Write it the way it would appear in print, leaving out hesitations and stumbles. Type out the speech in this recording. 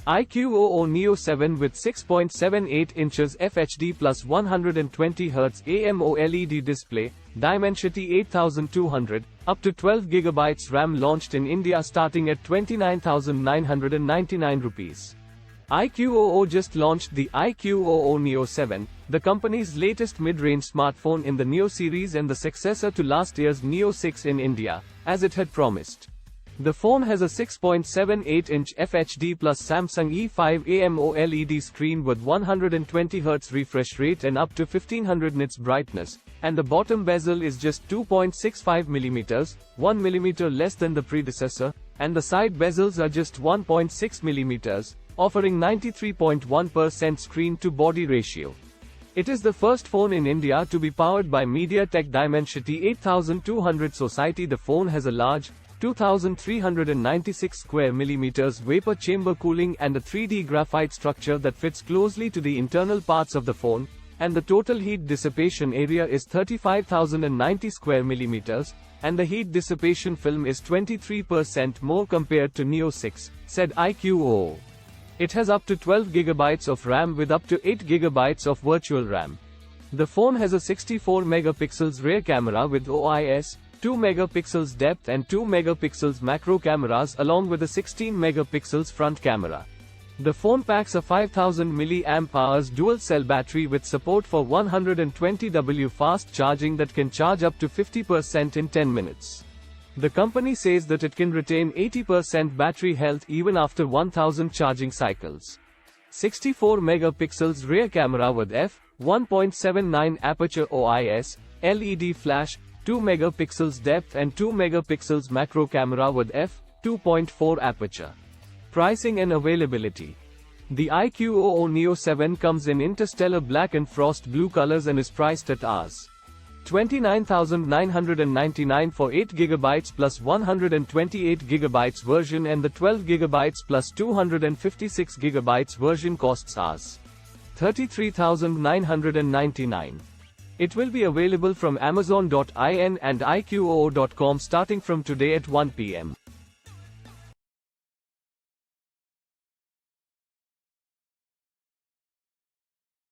iQoo Neo 7 with 6.78 inches FHD plus 120Hz AMOLED display, Dimensity 8200, up to 12GB RAM launched in India starting at 29,999 rupees. iQoo just launched the iQoo Neo 7, the company's latest mid-range smartphone in the Neo series and the successor to last year's Neo 6 in India, as it had promised. The phone has a 6.78-inch FHD plus Samsung E5 AMOLED screen with 120Hz refresh rate and up to 1500 nits brightness, and the bottom bezel is just 2.65mm, 1mm less than the predecessor, and the side bezels are just 1.6mm, offering 93.1% screen-to-body ratio. It is the first phone in India to be powered by MediaTek Dimensity 8200 Society. The phone has a large, 2,396 square millimeters vapor chamber cooling and a 3D graphite structure that fits closely to the internal parts of the phone, and the total heat dissipation area is 35,090 square millimeters, and the heat dissipation film is 23% more compared to Neo 6, said iQoo. It has up to 12GB of RAM with up to 8GB of virtual RAM. The phone has a 64 megapixels rear camera with OIS, 2 megapixels depth and 2 megapixels macro cameras along with a 16 megapixels front camera. The phone packs a 5000 mAh dual-cell battery with support for 120W fast charging that can charge up to 50% in 10 minutes. The company says that it can retain 80% battery health even after 1000 charging cycles. 64 megapixels rear camera with f1.79 aperture OIS, LED flash, 2 megapixels depth and 2 megapixels macro camera with f2.4 aperture. Pricing and availability. The iQoo Neo 7 comes in interstellar black and frost blue colors and is priced at Rs. 29,999 for 8GB plus 128GB version, and the 12GB plus 256GB version costs Rs. 33,999. It will be available from Amazon.in and iQoo.com starting from today at 1 p.m.